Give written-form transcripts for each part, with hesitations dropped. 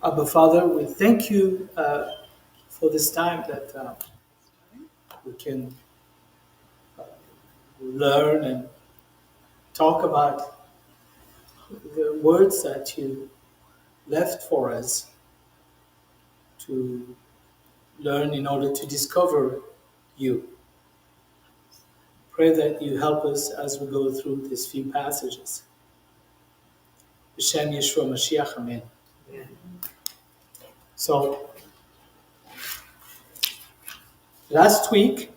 Abba Father, we thank you for this time that we can learn and talk about the words that you left for us to learn in order to discover you. Pray that you help us as we go through these few passages. B'Shem Yeshua Mashiach, Amen. So, last week,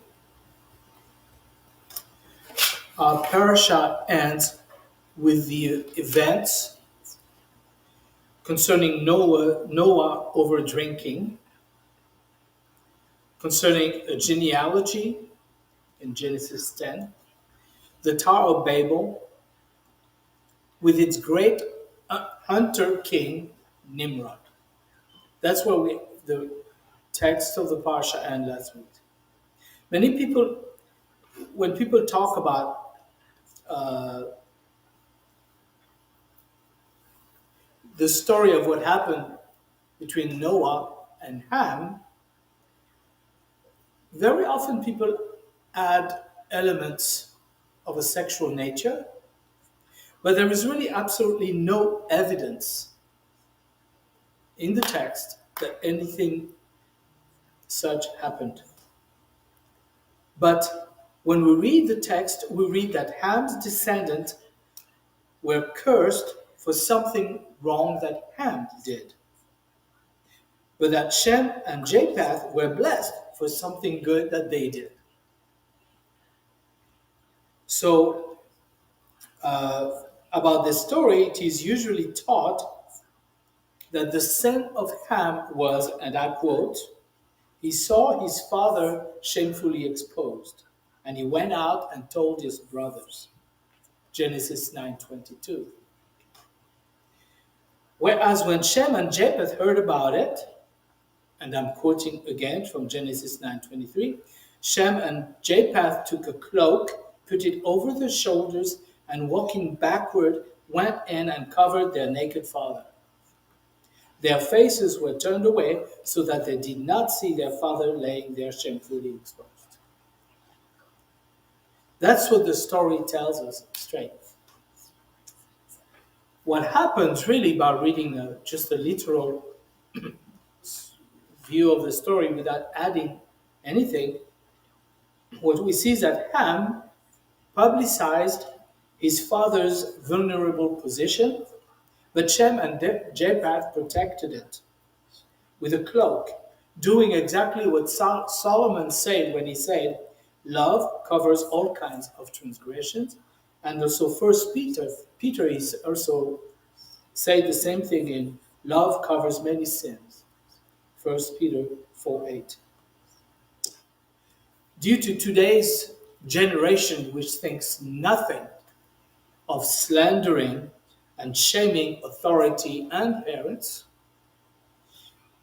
our parasha ends with the events concerning Noah over drinking, concerning a genealogy in Genesis 10, the Tower of Babel with its great hunter king Nimrod. That's where the text of the Parsha ends last week. Many people, when people talk about the story of what happened between Noah and Ham, very often people add elements of a sexual nature, but there is really absolutely no evidence in the text that anything such happened. But when we read the text, we read that Ham's descendants were cursed for something wrong that Ham did, but that Shem and Japheth were blessed for something good that they did. So, about this story, it is usually taught that the sin of Ham was, and I quote, he saw his father shamefully exposed, and he went out and told his brothers. Genesis 9:22. Whereas when Shem and Japheth heard about it, and I'm quoting again from Genesis 9:23, Shem and Japheth took a cloak, put it over their shoulders, and walking backward, went in and covered their naked father. Their faces were turned away so that they did not see their father laying there shamefully exposed. That's what the story tells us straight. What happens really by reading just a literal view of the story without adding anything, what we see is that Ham publicized his father's vulnerable position, but Shem and Japheth protected it with a cloak, doing exactly what Solomon said when he said, love covers all kinds of transgressions. And also First Peter is also said the same thing in love covers many sins. 1 Peter 4:8. Due to today's generation, which thinks nothing of slandering and shaming authority and parents,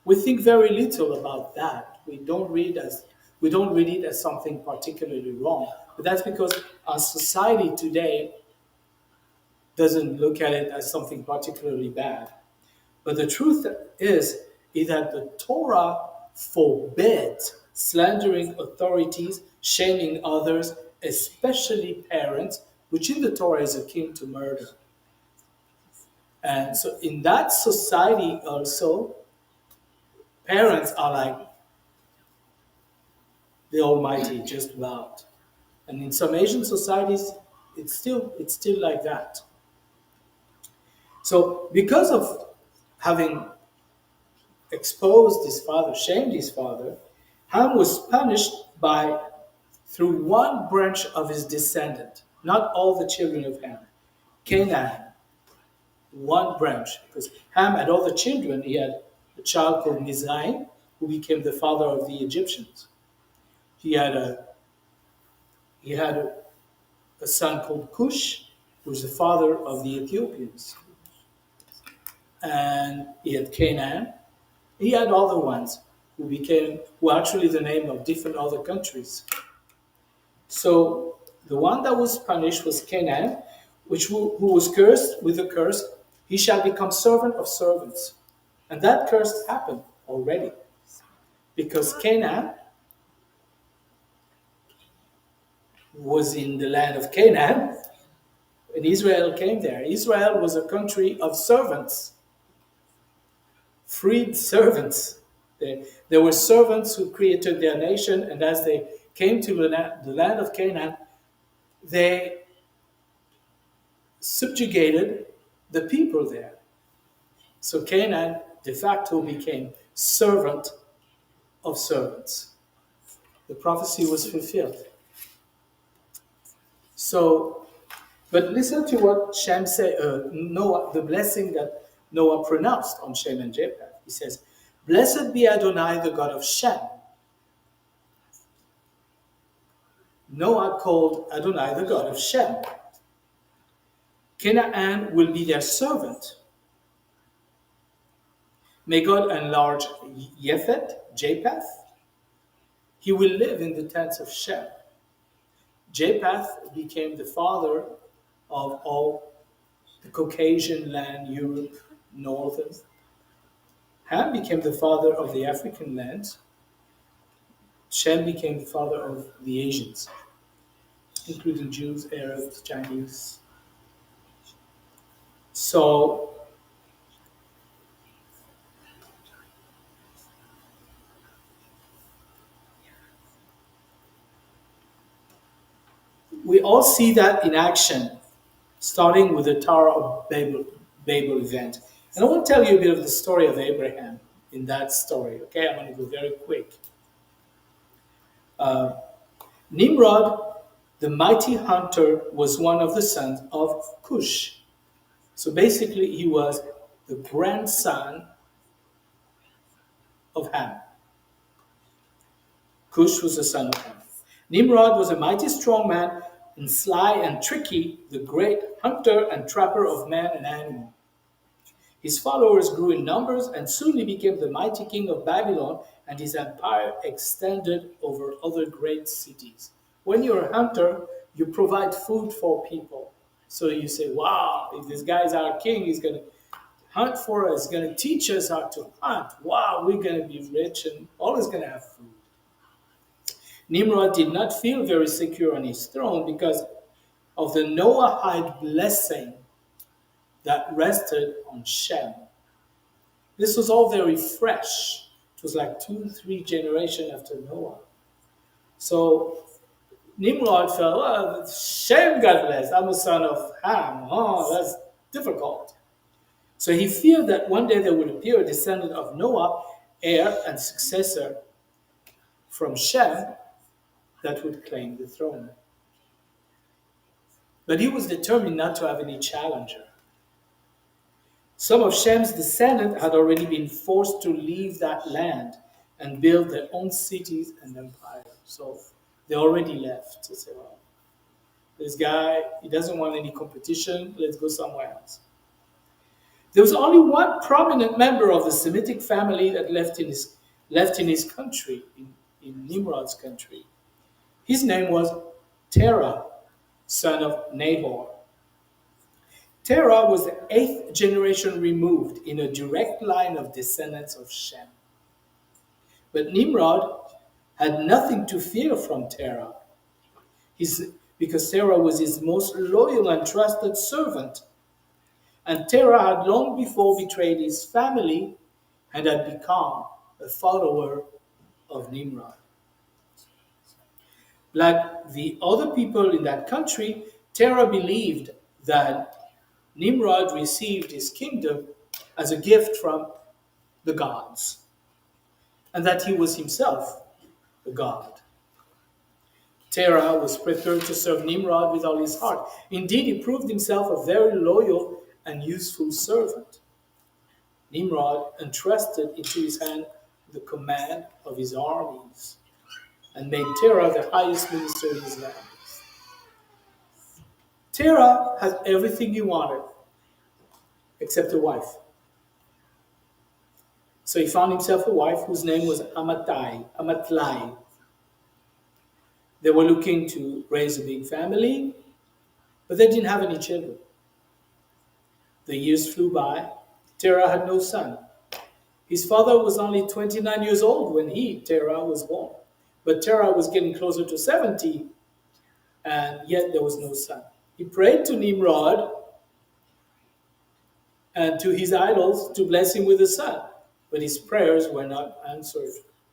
we think very little about that. We don't read it as something particularly wrong. But that's because our society today doesn't look at it as something particularly bad. But the truth is that the Torah forbids slandering authorities, shaming others, especially parents, which in the Torah is akin to murder. And so in that society also, parents are like the Almighty, just about. And in some Asian societies, it's still like that. So because of having exposed his father, shamed his father, Ham was punished through one branch of his descendant, not all the children of Ham. Canaan, one branch, because Ham had all the children. He had a child called Mizraim, who became the father of the Egyptians. He had a son called Cush, who was the father of the Ethiopians. And he had Canaan. He had other ones who are actually the name of different other countries. So the one that was punished was Canaan, who was cursed with a curse, he shall become servant of servants. And that curse happened already because Canaan was in the land of Canaan and Israel came there. Israel was a country of servants, freed servants. There were servants who created their nation, and as they came to the land of Canaan, they subjugated the people there. So Canaan de facto became servant of servants. The prophecy was fulfilled. So, but listen to what Shem said, Noah, the blessing that Noah pronounced on Shem and Japheth. He says, "Blessed be Adonai, the God of Shem." Noah called Adonai the God of Shem. Canaan will be their servant. May God enlarge Japheth. He will live in the tents of Shem. Japheth became the father of all the Caucasian land, Europe, northern. Ham became the father of the African lands. Shem became the father of the Asians, including Jews, Arabs, Chinese. So we all see that in action, starting with the Tower of Babel event. And I want to tell you a bit of the story of Abraham in that story. Okay, I'm going to go very quick. Nimrod, the mighty hunter, was one of the sons of Cush. So basically, he was the grandson of Ham. Cush was the son of Ham. Nimrod was a mighty strong man and sly and tricky, the great hunter and trapper of man and animal. His followers grew in numbers, and soon he became the mighty king of Babylon, and his empire extended over other great cities. When you're a hunter, you provide food for people. So you say, wow, if this guy's our king, he's going to hunt for us, he's going to teach us how to hunt. Wow, we're going to be rich and always going to have food. Nimrod did not feel very secure on his throne because of the Noahide blessing that rested on Shem. This was all very fresh. It was like 2-3 generations after Noah. So Nimrod felt, well, Shem got blessed. I'm a son of Ham. Oh, that's difficult. So he feared that one day there would appear a descendant of Noah, heir and successor from Shem, that would claim the throne. But he was determined not to have any challenger. Some of Shem's descendants had already been forced to leave that land and build their own cities and empires. So they already left. They say, well, this guy, he doesn't want any competition. Let's go somewhere else. There was only one prominent member of the Semitic family that left in his country, in Nimrod's country. His name was Terah, son of Nahor. Terah was the 8th generation removed in a direct line of descendants of Shem. But Nimrod had nothing to fear from Terah, because Terah was his most loyal and trusted servant. And Terah had long before betrayed his family and had become a follower of Nimrod. Like the other people in that country, Terah believed that Nimrod received his kingdom as a gift from the gods, and that he was himself a god. Terah was prepared to serve Nimrod with all his heart. Indeed, he proved himself a very loyal and useful servant. Nimrod entrusted into his hand the command of his armies and made Terah the highest minister in his land. Terah had everything he wanted except a wife. So he found himself a wife whose name was Amatlai. They were looking to raise a big family, but they didn't have any children. The years flew by. Terah had no son. His father was only 29 years old when Terah, was born. But Terah was getting closer to 70, and yet there was no son. He prayed to Nimrod and to his idols to bless him with a son, but his prayers were not answered.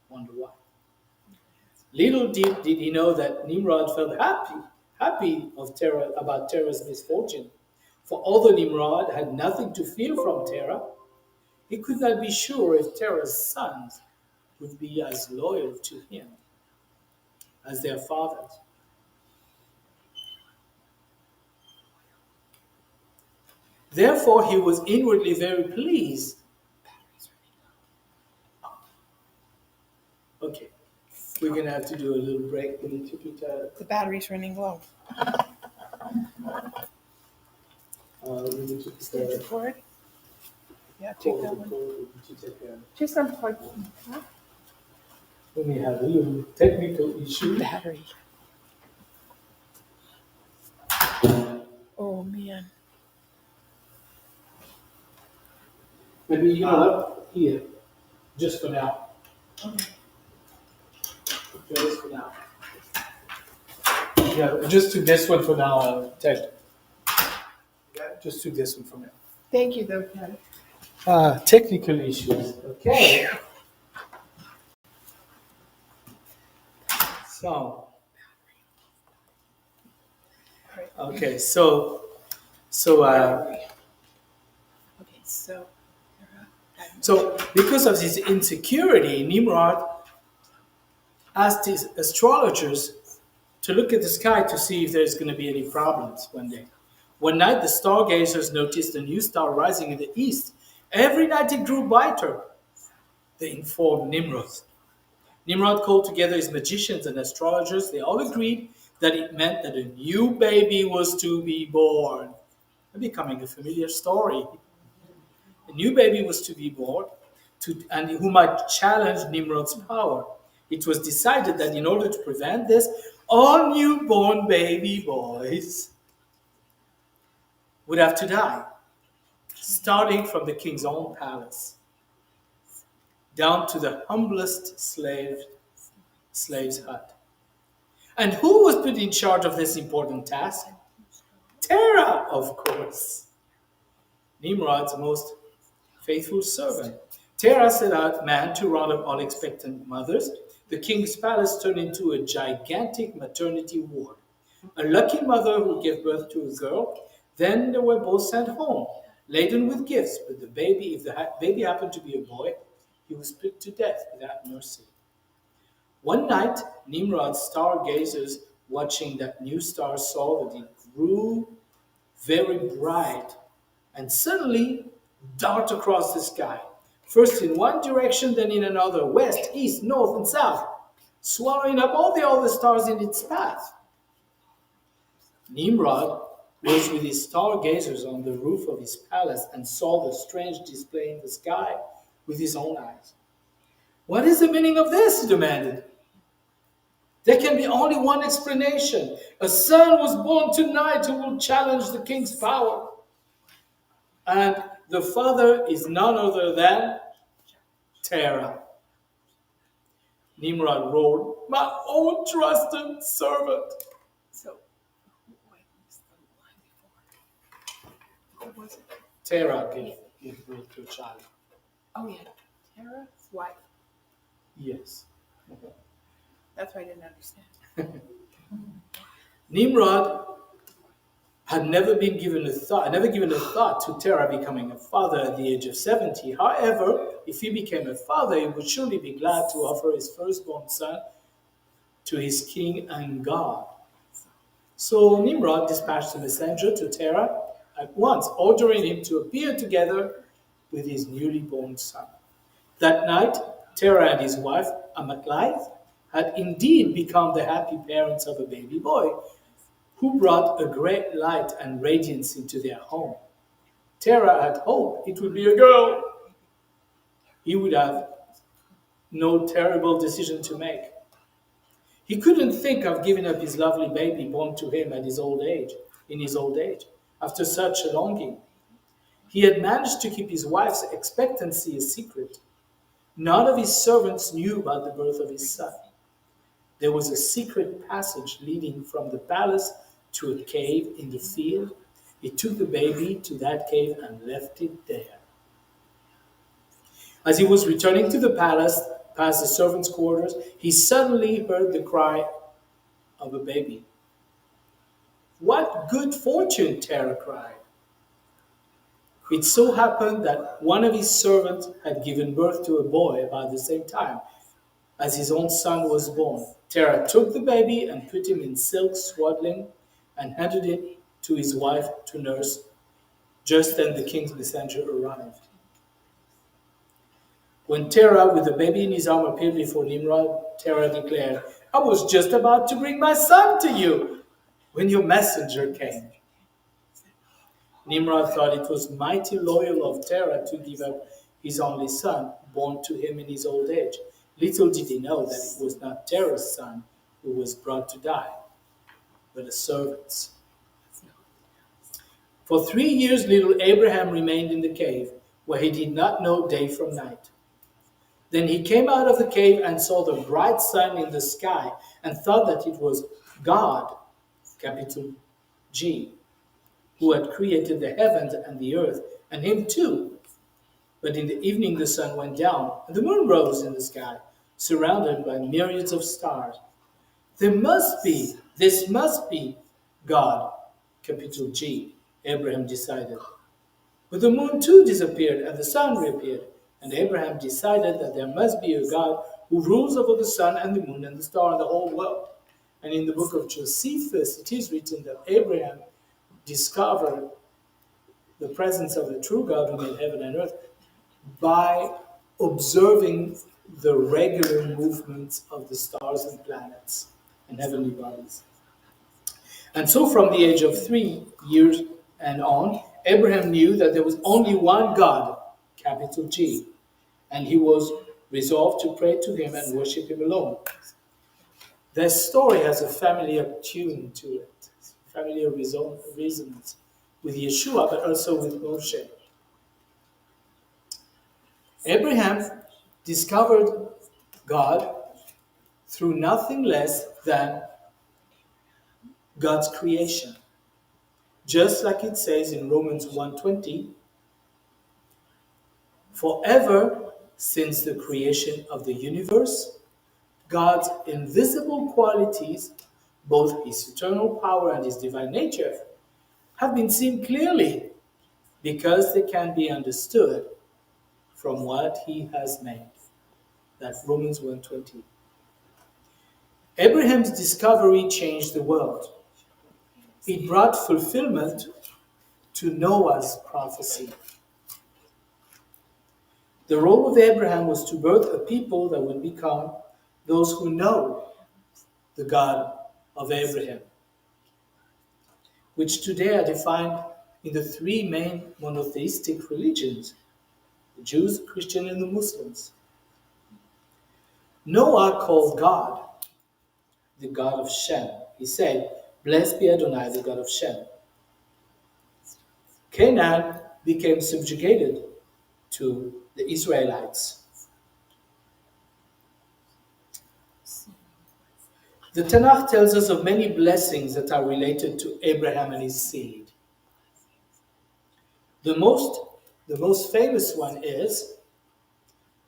Wonder why. Little did he know that Nimrod felt happy about Terah's misfortune. For although Nimrod had nothing to fear from Terah, he could not be sure if Terah's sons would be as loyal to him as their fathers. Therefore, he was inwardly very pleased. Okay, we're going to have to do a little break. The battery's running low. We need to Stand the cord. Yeah, take that one. Just unplug. Let me have a little technical issue. Battery. Oh man. Maybe you know what? Here, just for now. Okay. Just for now. Yeah, just do this one for now, Ted. Yeah, just do this one for now. Thank you, though, Ted. Technical issues. Okay. So. Okay. So. Okay. So because of his insecurity, Nimrod asked his astrologers to look at the sky to see if there's going to be any problems one day. One night, the stargazers noticed a new star rising in the east. Every night it grew brighter, they informed Nimrod. Nimrod called together his magicians and astrologers. They all agreed that it meant that a new baby was to be born. Becoming a familiar story. A new baby was to be born, and who might challenge Nimrod's power. It was decided that in order to prevent this, all newborn baby boys would have to die, starting from the king's own palace, down to the humblest slave's hut. And who was put in charge of this important task? Terah, of course, Nimrod's most faithful servant. Terah set out man to round up all expectant mothers. The king's palace turned into a gigantic maternity ward. A lucky mother who gave birth to a girl, then they were both sent home, laden with gifts. But if the baby happened to be a boy, he was put to death without mercy. One night, Nimrod's stargazers, watching that new star, saw that it grew very bright and suddenly dart across the sky, first in one direction, then in another, west, east, north, and south, swallowing up all the other stars in its path. Nimrod was with his stargazers on the roof of his palace and saw the strange display in the sky with his own eyes. What is the meaning of this? He demanded. There can be only one explanation. A son was born tonight who will challenge the king's power. And the father is none other than Terah. Nimrod roared, "My own trusted servant." So, what was it? Terah gave birth to a child. Oh, yeah. Terah's wife. Yes. That's why I didn't understand. Nimrod had never given a thought to Terah becoming a father at the age of 70. However, if he became a father, he would surely be glad to offer his firstborn son to his king and God. So Nimrod dispatched a messenger to Terah at once, ordering him to appear together with his newly born son. That night, Terah and his wife, Amaklieth, had indeed become the happy parents of a baby boy, who brought a great light and radiance into their home. Terah had hoped it would be a girl. He would have no terrible decision to make. He couldn't think of giving up his lovely baby born to him in his old age, after such a longing. He had managed to keep his wife's expectancy a secret. None of his servants knew about the birth of his son. There was a secret passage leading from the palace to a cave in the field. He took the baby to that cave and left it there. As he was returning to the palace, past the servants' quarters, he suddenly heard the cry of a baby. "What good fortune!" Terah cried. It so happened that one of his servants had given birth to a boy about the same time as his own son was born. Terah took the baby and put him in silk swaddling and handed it to his wife to nurse. Just then the king's messenger arrived. When Terah, with the baby in his arm, appeared before Nimrod, Terah declared, "I was just about to bring my son to you when your messenger came." Nimrod thought it was mighty loyal of Terah to give up his only son, born to him in his old age. Little did he know that it was not Terah's son who was brought to die, but a servant's. For 3 years little Abraham remained in the cave, where he did not know day from night. Then he came out of the cave and saw the bright sun in the sky and thought that it was God, capital G, who had created the heavens and the earth, and him too. But in the evening the sun went down, and the moon rose in the sky, surrounded by myriads of stars. This must be God, capital G, Abraham decided. But the moon too disappeared, and the sun reappeared, and Abraham decided that there must be a God who rules over the sun and the moon and the star and the whole world. And in the book of Josephus, it is written that Abraham discovered the presence of the true God who made heaven and earth by observing the regular movements of the stars and planets and heavenly bodies. And so from the age of 3 years and on, Abraham knew that there was only one God, capital G, and he was resolved to pray to him and worship him alone. Their story has a familiar tune to it, familiar resonance with Yeshua, but also with Moshe. Abraham discovered God through nothing less than God's creation. Just like it says in Romans 1:20, forever since the creation of the universe, God's invisible qualities, both his eternal power and his divine nature, have been seen clearly because they can be understood from what he has made. That's Romans 1:20. Abraham's discovery changed the world. It brought fulfillment to Noah's prophecy. The role of Abraham was to birth a people that would become those who know the God of Abraham, which today are defined in the 3 main monotheistic religions, the Jews, the Christians, and the Muslims. Noah called God the God of Shem. He said, "Blessed be Adonai, the God of Shem." Canaan became subjugated to the Israelites. The Tanakh tells us of many blessings that are related to Abraham and his seed. The most famous one is,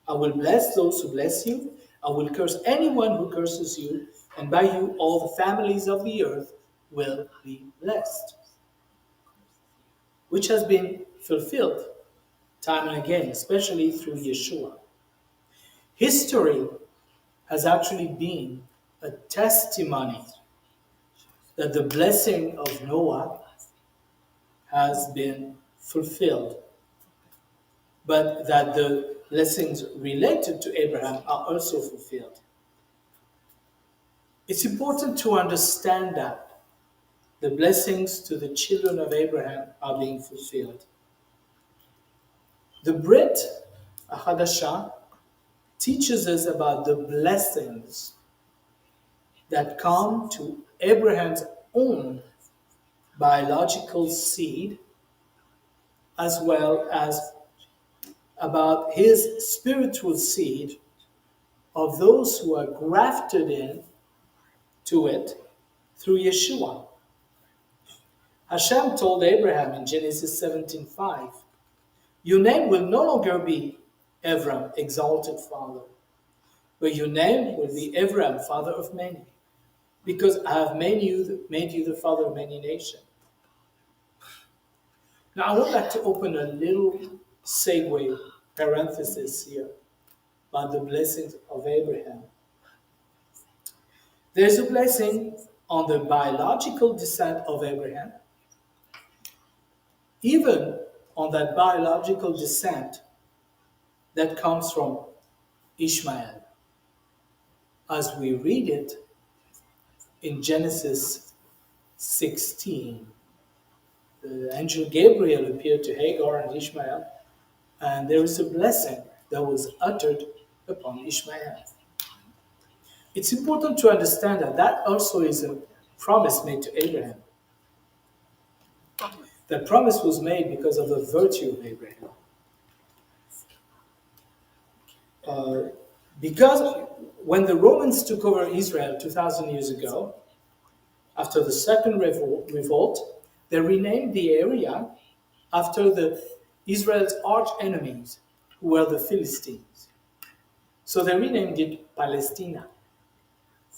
"I will bless those who bless you, I will curse anyone who curses you, and by you all the families of the earth will be blessed," which has been fulfilled time and again, especially through Yeshua. History has actually been a testimony that the blessing of Noah has been fulfilled, but that the blessings related to Abraham are also fulfilled. It's important to understand that the blessings to the children of Abraham are being fulfilled. The Brit Hadashah teaches us about the blessings that come to Abraham's own biological seed, as well as about his spiritual seed of those who are grafted in to it through Yeshua. Hashem told Abraham in Genesis 17:5, your name will no longer be Abram, exalted father, but your name will be Abraham, father of many, because I have made you the father of many nations. Now I would like to open a little segue parenthesis here about the blessings of Abraham. There's a blessing on the biological descent of Abraham. Even on that biological descent that comes from Ishmael, as we read it in Genesis 16. The angel Gabriel appeared to Hagar and Ishmael, and there is a blessing that was uttered upon Ishmael. It's important to understand that that also is a promise made to Abraham. That promise was made because of the virtue of Abraham. Because when the Romans took over Israel 2,000 years ago, after the second revolt, they renamed the area after Israel's arch enemies, who were the Philistines. So they renamed it Palestina,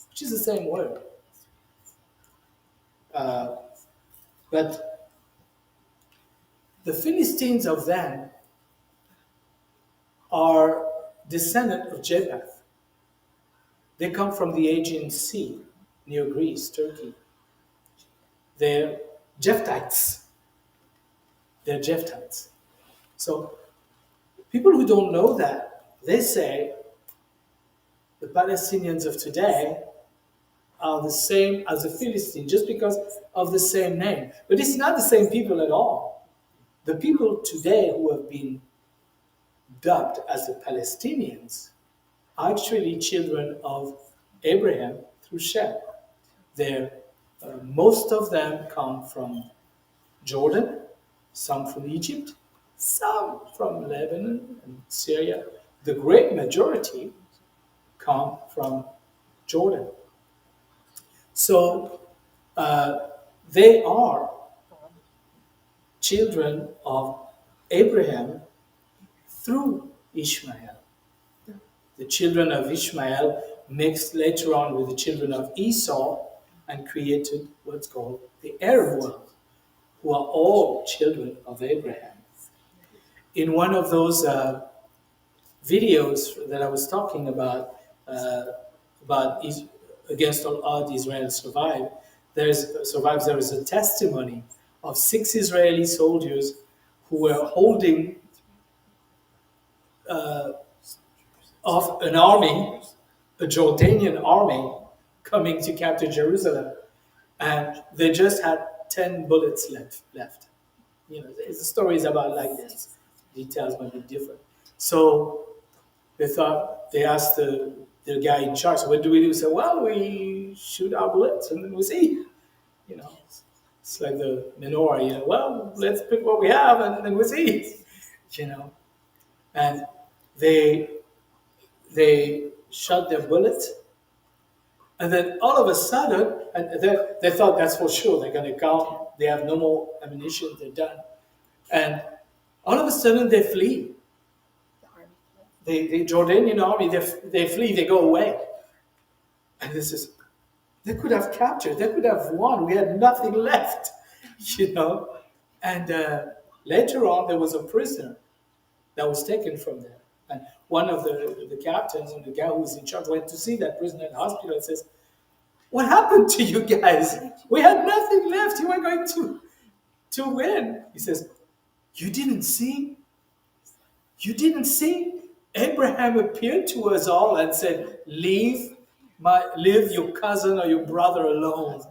which is the same word. But the Philistines of then are descendant of Japheth. They come from the Aegean Sea, near Greece, Turkey. They're Japhethites. They're Japhethites. So people who don't know that, they say the Palestinians of today are the same as the Philistines just because of the same name. But it's not the same people at all. The people today who have been dubbed as the Palestinians are actually children of Abraham through Shem. Most of them come from Jordan, some from Egypt, some from Lebanon and Syria. The great majority come from Jordan. So they are children of Abraham through Ishmael. The children of Ishmael mixed later on with the children of Esau and created what's called the Arab world, who are all children of Abraham. In one of those videos that I was talking about Against All Odds, Israel Survived, there is a testimony of 6 Israeli soldiers who were holding of an army, a Jordanian army, coming to capture Jerusalem, and they just had 10 bullets left. You know, the story is about like this. Details might be different. So they asked the guy in charge, what do we do? He said, well, we shoot our bullets and then we see. You know, it's like the menorah, you know, well, let's pick what we have and then we see. You know, and they shot their bullets, and then all of a sudden, and they thought that's for sure, they're going to come, they have no more ammunition, they're done. And all of a sudden they flee. The Jordanian army, they flee, they go away. And this is, they could have captured, they could have won, we had nothing left, you know. And later on, there was a prisoner that was taken from there. And one of the captains and the guy who was in charge went to see that prisoner in the hospital and says, what happened to you guys? We had nothing left. You were going to win. He says, you didn't see? You didn't see? Abraham appeared to us all and said, leave your cousin or your brother alone.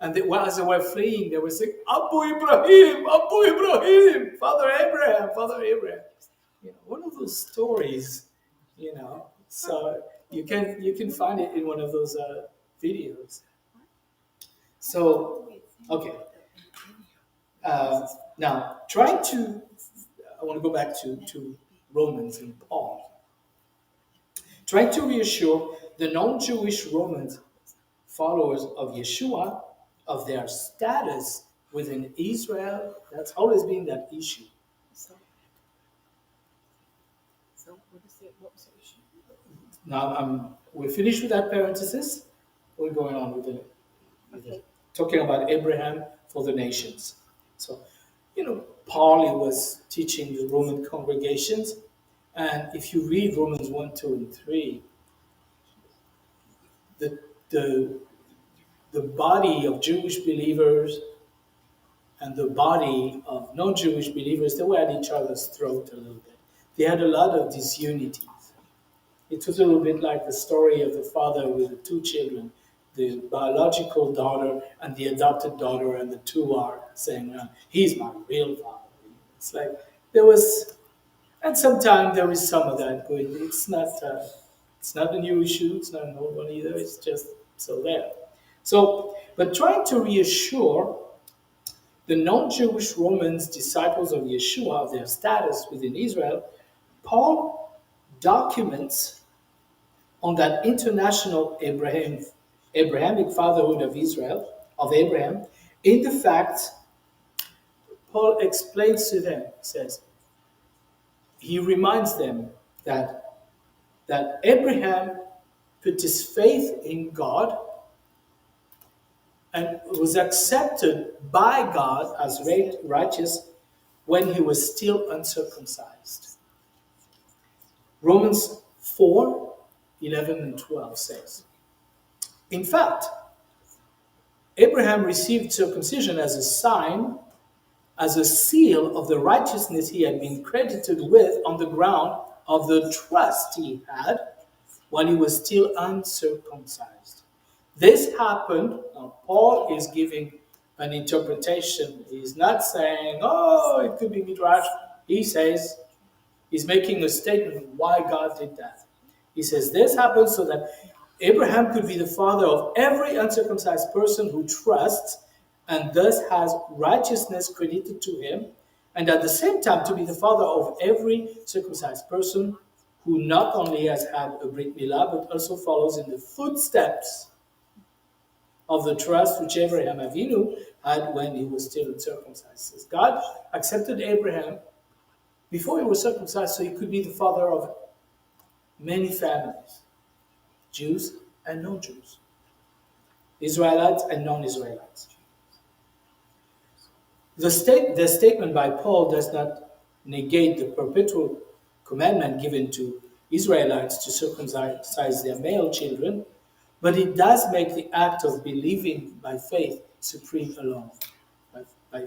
And as they were fleeing, they were saying, Abu Ibrahim, Father Abraham. You know, one of those stories, you know. So you can find it in one of those videos. So, okay. Now, I want to go back to Romans and Paul, trying to reassure the non-Jewish Romans followers of Yeshua of their status within Israel. That's always been that issue. So what is it? What was the issue? Now we're finished with that parenthesis. We're going on with it. Okay. Talking about Abraham for the nations. So, Paul was teaching the Roman congregations, and if you read Romans 1, 2, and 3, the, the, the body of Jewish believers and the body of non-Jewish believers, they were at each other's throat a little bit. They had a lot of disunities. It was a little bit like the story of the father with the two children, the biological daughter and the adopted daughter, and the two are saying, he's my real father. It's like there was, and sometimes there is some of that going. It's not a new issue. It's not an old one either. It's just so there. So, but trying to reassure the non-Jewish Romans, disciples of Yeshua, of their status within Israel, Paul documents on that international Abrahamic fatherhood of Israel, of Abraham, in the fact, Paul explains to them, says, he reminds them that Abraham put his faith in God and was accepted by God as righteous when he was still uncircumcised. Romans 4, 11 and 12 says, in fact, Abraham received circumcision as a sign, as a seal of the righteousness he had been credited with on the ground of the trust he had when he was still uncircumcised. This happened, now Paul is giving an interpretation. He's not saying, oh, it could be midrash. He says, he's making a statement why God did that. He says, this happened so that Abraham could be the father of every uncircumcised person who trusts and thus has righteousness credited to him, and at the same time to be the father of every circumcised person who not only has had a Brit Milah, but also follows in the footsteps of the trust which Abraham Avinu had when he was still uncircumcised. God accepted Abraham before he was circumcised so he could be the father of many families, Jews and non-Jews, Israelites and non-Israelites. The statement by Paul does not negate the perpetual commandment given to Israelites to circumcise their male children, but it does make the act of believing by faith supreme alone. By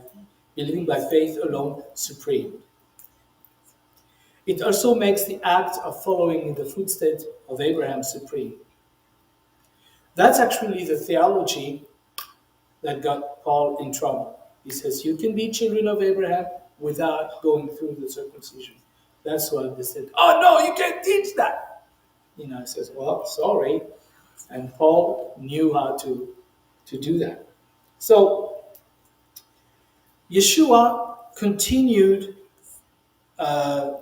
believing by faith alone supreme. It also makes the act of following in the footsteps of Abraham supreme. That's actually the theology that got Paul in trouble. He says, you can be children of Abraham without going through the circumcision. That's why they said, oh no, you can't teach that. He says, well, sorry. And Paul knew how to do that. So, Yeshua continued on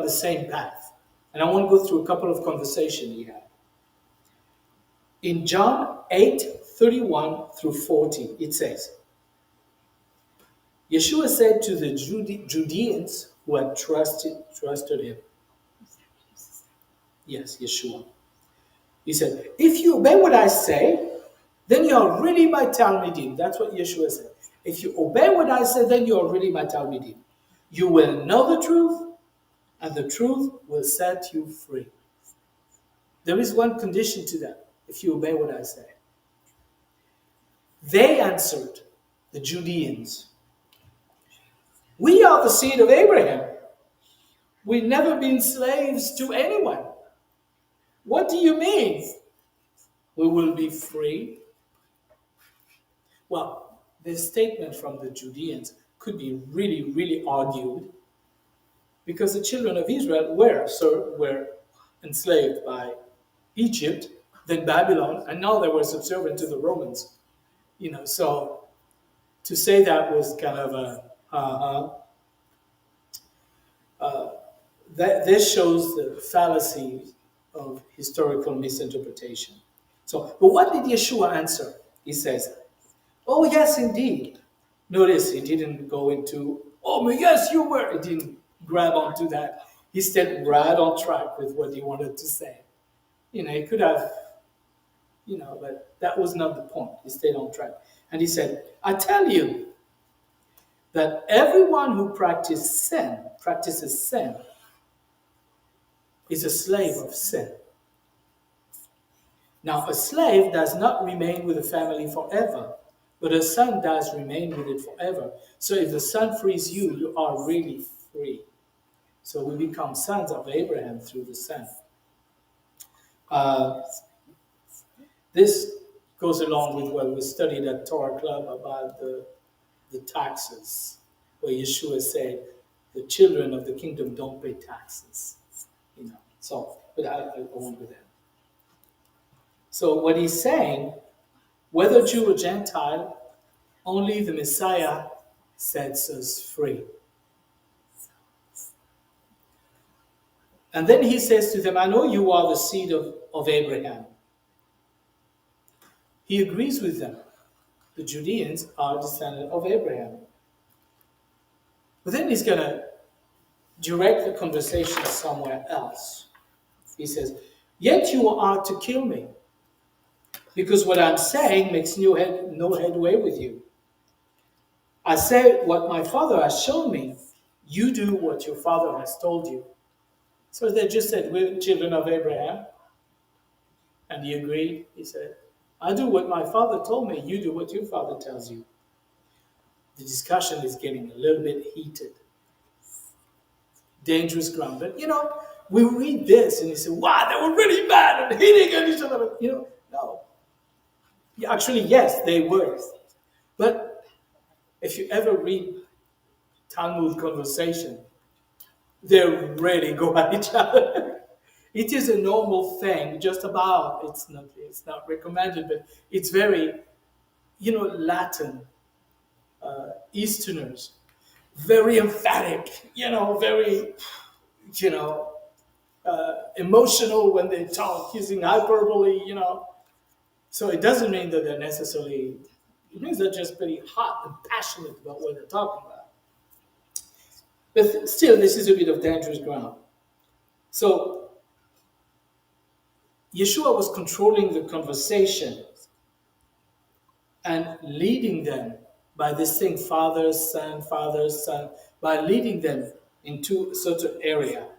the same path. And I want to go through a couple of conversations he had. In John 8:31 through 40, it says, Yeshua said to the Judeans who had trusted him. Yes, Yeshua. He said, if you obey what I say, then you are really my Talmidim. That's what Yeshua said. If you obey what I say, then you are really my Talmidim. You will know the truth, and the truth will set you free. There is one condition to that, if you obey what I say. They answered, the Judeans, we are the seed of Abraham. We've never been slaves to anyone. What do you mean? We will be free? Well, this statement from the Judeans could be really, really argued because the children of Israel were enslaved by Egypt, then Babylon, and now they were subservient to the Romans. So to say that was kind of Uh, that this shows the fallacy of historical misinterpretation. So, but what did Yeshua answer? He says, "Oh yes, indeed." Notice he didn't go into, "Oh yes, you were." He didn't grab onto that. He stayed right on track with what he wanted to say. He could have, but that was not the point. He stayed on track, and he said, "I tell you that everyone who practices sin, is a slave of sin. Now, a slave does not remain with a family forever, but a son does remain with it forever. So if the son frees you, you are really free." So we become sons of Abraham through the son. Uh, this goes along with what we studied at Torah Club about the taxes, where Yeshua said, the children of the kingdom don't pay taxes. So, but I won't go there. So what he's saying, whether Jew or Gentile, only the Messiah sets us free. And then he says to them, "I know you are the seed of Abraham." He agrees with them. The Judeans are descendants of Abraham. But then he's going to direct the conversation somewhere else. He says, "Yet you are to kill me, because what I'm saying makes no headway with you. I say what my father has shown me. You do what your father has told you." So they just said, "We're children of Abraham." And he agreed. He said, "I do what my father told me. You do what your father tells you." The discussion is getting a little bit heated. Dangerous ground. But, we read this and you say, "Wow, they were really mad and hitting at each other." But, no. Actually, yes, they were. But if you ever read Talmud conversation, they really go at each other. It is a normal thing, just about. It's not recommended, but it's very, Latin, Easterners, very emphatic, very, emotional when they talk, using hyperbole, So it doesn't mean that they're necessarily, it means they're just pretty hot and passionate about what they're talking about. But still, this is a bit of dangerous ground. So Yeshua was controlling the conversation and leading them by this thing, Father, Son, by leading them into a certain area.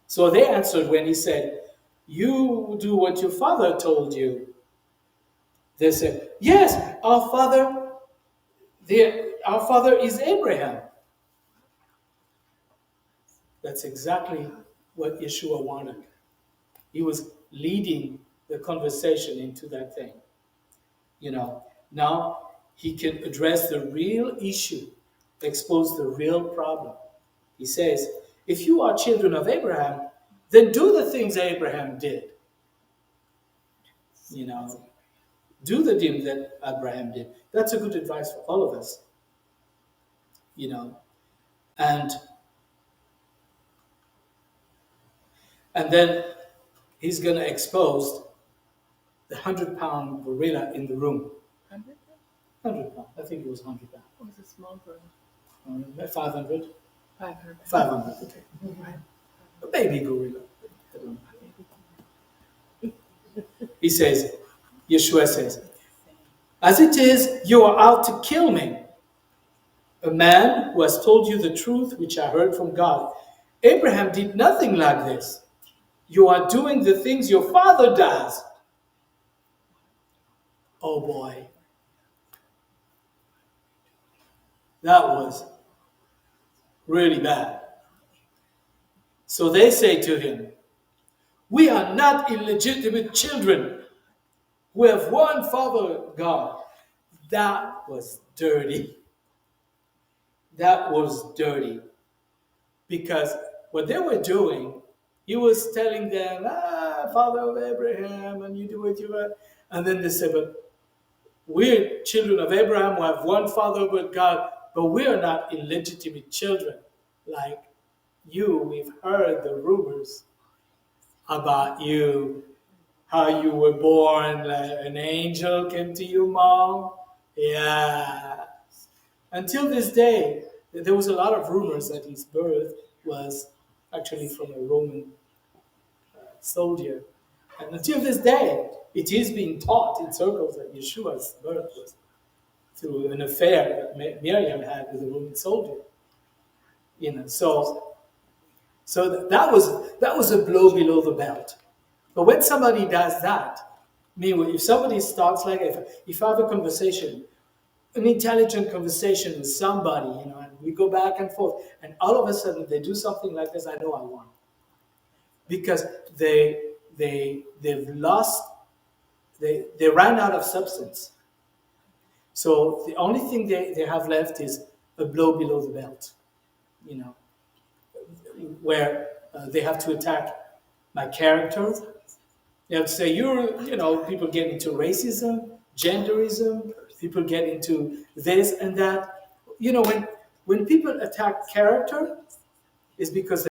So they answered when he said, "You do what your father told you." They said, "Yes, our father is Abraham." That's exactly what Yeshua wanted. He was leading the conversation into that thing. Now he can address the real issue, expose the real problem. He says, if you are children of Abraham, then do the things Abraham did. Do the things that Abraham did. That's a good advice for all of us. And then he's going to expose the 100-pound gorilla in the room. 100? 100 pounds. I think it was 100 pounds. It was a small girl. 500? 500. 500, okay. Right. A baby gorilla. I don't know. He says, Yeshua says, "As it is, you are out to kill me, a man who has told you the truth which I heard from God. Abraham did nothing like this. You are doing the things your father does." Oh boy. That was really bad. So they say to him, "We are not illegitimate children. We have one Father, God." That was dirty. That was dirty. Because what they were doing, he was telling them, "Father of Abraham, and you do what you want." And then they said, "But we're children of Abraham, we have one Father but God." but we are not illegitimate children like you. We've heard the rumors about you, how you were born, like an angel came to you, mom. Yeah. Until this day, there was a lot of rumors that his birth was actually from a Roman soldier. And until this day, it is being taught in circles that Yeshua's birth was through an affair that Miriam had with a Roman soldier. So that was a blow below the belt. But when somebody does that, meanwhile, if somebody starts like if I have a conversation, an intelligent conversation with somebody, and we go back and forth, and all of a sudden they do something like this, I know I won, because they've lost, they ran out of substance. So the only thing they have left is a blow below the belt, where they have to attack my character. They have to say, people get into racism, genderism, people get into this and that. When people attack character, it's because